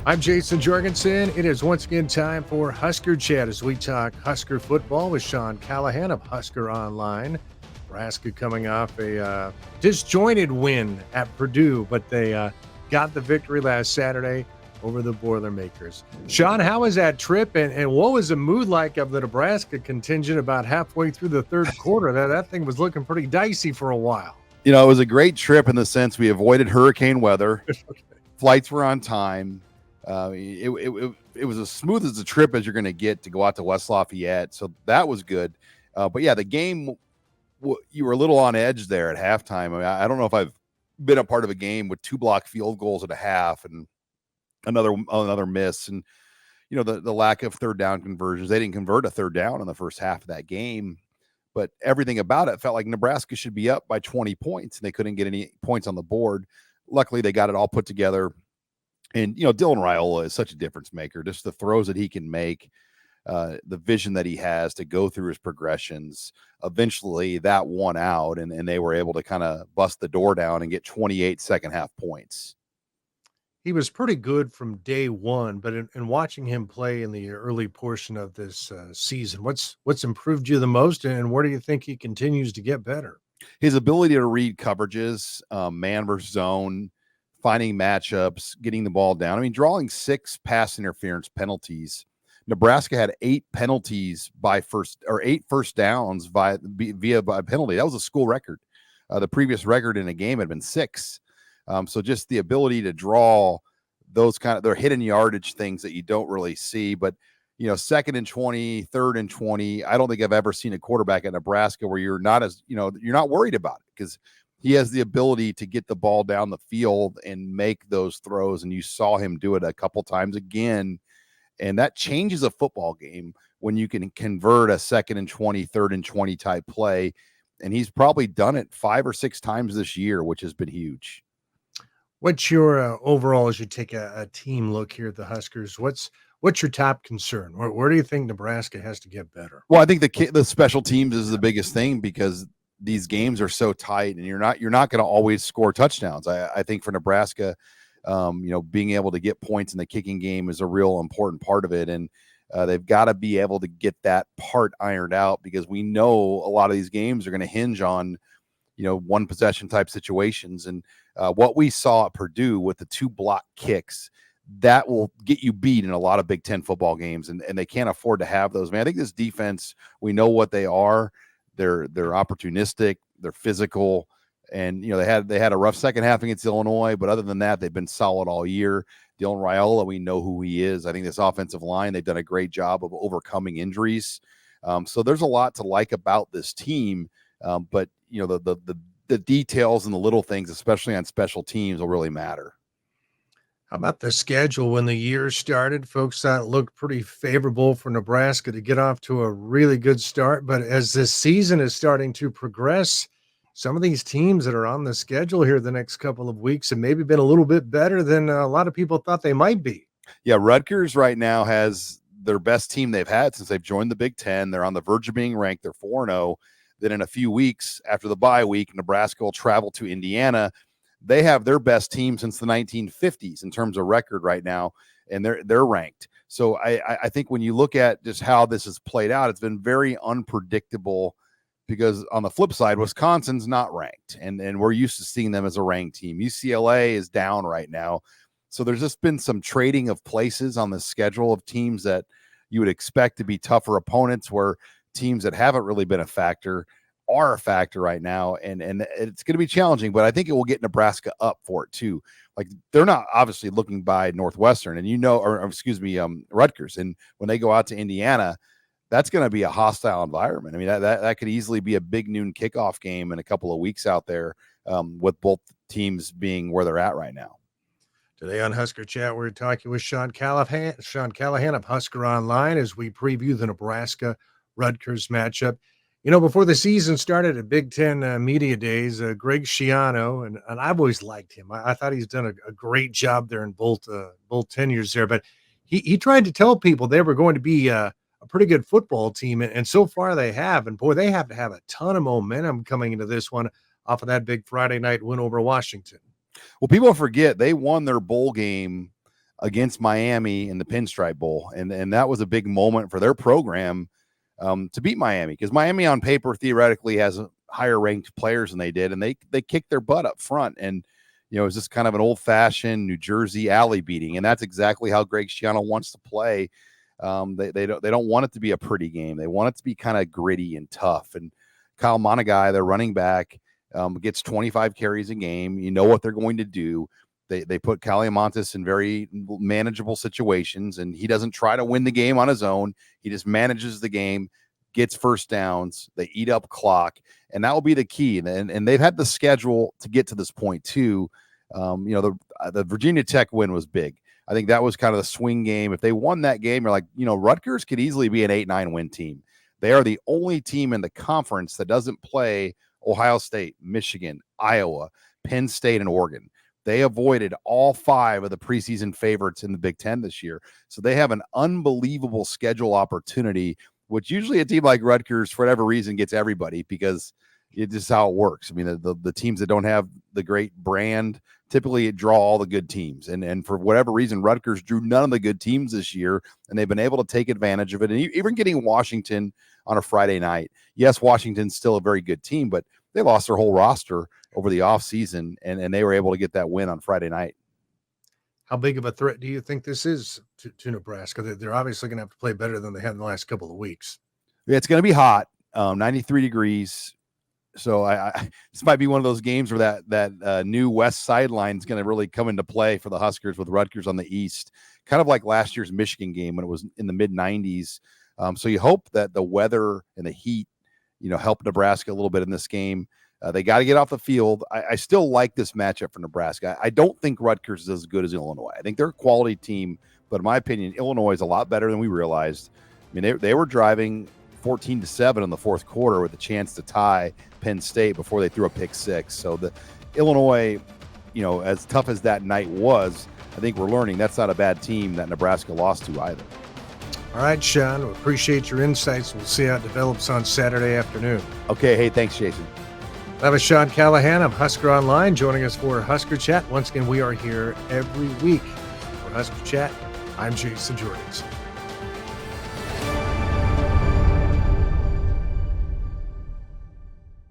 I'm Jayson Jorgensen. It is once again time for Husker Chat as we talk Husker football with Sean Callahan of Husker Online. Nebraska coming off a disjointed win at Purdue, but they got the victory last Saturday over the Boilermakers. Sean, how was that trip, and what was the mood like of the Nebraska contingent about halfway through the third quarter? That thing was looking pretty dicey for a while. You know, it was a great trip in the sense we avoided hurricane weather. Okay. Flights were on time. It was as smooth as a trip as you're going to get to go out to West Lafayette. So that was good. But yeah, the game, you were a little on edge there at halftime. I mean, I don't know if I've been a part of a game with 2 block field goals at a half and another miss. And, you know, the lack of third down conversions. They didn't convert a third down in the first half of that game. But everything about it felt like Nebraska should be up by 20 points, and they couldn't get any points on the board. Luckily, they got it all put together. And, you know, Dylan Riola is such a difference maker. Just the throws that he can make, the vision that he has to go through his progressions. Eventually, that won out, and they were able to kind of bust the door down and get 28 second-half points. He was pretty good from day one, but in watching him play in the early portion of this season, what's improved you the most, and where do you think he continues to get better? His ability to read coverages, man versus zone, finding matchups, getting the ball down. I mean, drawing 6 pass interference penalties. Nebraska had 8 penalties by 8 first downs via penalty. That was a school record. The previous record in a game had been 6. So just the ability to draw those they're hidden yardage things that you don't really see. But, you know, 2nd and 20, 3rd and 20, I don't think I've ever seen a quarterback at Nebraska where you're not worried about it, because he has the ability to get the ball down the field and make those throws. And you saw him do it a couple times again. And that changes a football game when you can convert a 2nd and 20, 3rd and 20 type play. And he's probably done it 5 or 6 times this year, which has been huge. What's your overall, as you take a team look here at the Huskers, what's your top concern? Where do you think Nebraska has to get better? Well, I think the special teams is the biggest thing, because these games are so tight, and you're not going to always score touchdowns. I think for Nebraska, being able to get points in the kicking game is a real important part of it. And they've got to be able to get that part ironed out, because we know a lot of these games are going to hinge on, one possession type situations. And what we saw at Purdue with the 2 block kicks, that will get you beat in a lot of Big Ten football games. And they can't afford to have those, man. I think this defense, we know what they are. They're opportunistic, they're physical. And, they had a rough second half against Illinois, but other than that, they've been solid all year. Dylan Riola, we know who he is. I think this offensive line, they've done a great job of overcoming injuries. So there's a lot to like about this team. But the details and the little things, especially on special teams, will really matter. How about the schedule? When the year started, folks thought it looked pretty favorable for Nebraska to get off to a really good start. But as this season is starting to progress, some of these teams that are on the schedule here the next couple of weeks have maybe been a little bit better than a lot of people thought they might be. Yeah, Rutgers right now has their best team they've had since they've joined the Big Ten. They're on the verge of being ranked. They're 4-0. Then in a few weeks after the bye week, Nebraska will travel to Indiana. They have their best team since the 1950s in terms of record right now, and they're ranked. So I think when you look at just how this has played out, it's been very unpredictable, because on the flip side, Wisconsin's not ranked, and we're used to seeing them as a ranked team. UCLA is down right now. So there's just been some trading of places on the schedule of teams that you would expect to be tougher opponents, where teams that haven't really been a factor are a factor right now. And it's going to be challenging, but I think it will get Nebraska up for it too. Like, they're not obviously looking by Northwestern and, Rutgers. And when they go out to Indiana, that's going to be a hostile environment. I mean, that could easily be a big noon kickoff game in a couple of weeks out there, with both teams being where they're at right now. Today on Husker Chat, we're talking with Sean Callahan of Husker Online as we preview the Nebraska-Rutgers matchup. Before the season started at Big Ten Media Days, Greg Schiano, and I've always liked him. I thought he's done a great job there in both tenures there. But he tried to tell people they were going to be a pretty good football team, and so far they have. And, boy, they have to have a ton of momentum coming into this one off of that big Friday night win over Washington. Well, people forget they won their bowl game against Miami in the Pinstripe Bowl. And that was a big moment for their program to beat Miami, because Miami on paper theoretically has higher ranked players than they did. And they kicked their butt up front. And, it was just kind of an old fashioned New Jersey alley beating. And that's exactly how Greg Schiano wants to play. They don't want it to be a pretty game. They want it to be kind of gritty and tough. And Kyle Monagai, their running back, gets 25 carries a game. You know what they're going to do. They put Calliamontis in very manageable situations, and he doesn't try to win the game on his own. He just manages the game, gets first downs. They eat up clock, and that will be the key. And they've had the schedule to get to this point too. The Virginia Tech win was big. I think that was kind of the swing game. If they won that game, you're like, Rutgers could easily be an 8-9 win team. They are the only team in the conference that doesn't play Ohio State, Michigan, Iowa, Penn State, and Oregon. They avoided all 5 of the preseason favorites in the Big Ten this year. So they have an unbelievable schedule opportunity, which usually a team like Rutgers, for whatever reason, gets everybody, because it's just how it works. I mean, the teams that don't have the great brand typically draw all the good teams. And for whatever reason, Rutgers drew none of the good teams this year, and they've been able to take advantage of it. And even getting Washington on a Friday night. Yes, Washington's still a very good team, but they lost their whole roster over the offseason, and they were able to get that win on Friday night. How big of a threat do you think this is to Nebraska? They're obviously going to have to play better than they had in the last couple of weeks. Yeah, it's going to be hot, 93 degrees. So this might be one of those games where that new west sideline is going to really come into play for the Huskers, with Rutgers on the east, kind of like last year's Michigan game when it was in the mid-90s. So you hope that the weather and the heat, help Nebraska a little bit in this game. They got to get off the field. I still like this matchup for Nebraska. I don't think Rutgers is as good as Illinois. I think they're a quality team, but in my opinion, Illinois is a lot better than we realized. I mean, they were driving 14-7 in the fourth quarter with a chance to tie Penn State before they threw a pick 6. So the Illinois, as tough as that night was, I think we're learning that's not a bad team that Nebraska lost to either. All right, Sean, we appreciate your insights. We'll see how it develops on Saturday afternoon. Okay. Hey, thanks, Jayson. That was Sean Callahan of Husker Online joining us for Husker Chat. Once again, we are here every week for Husker Chat. I'm Jayson Jorgensen.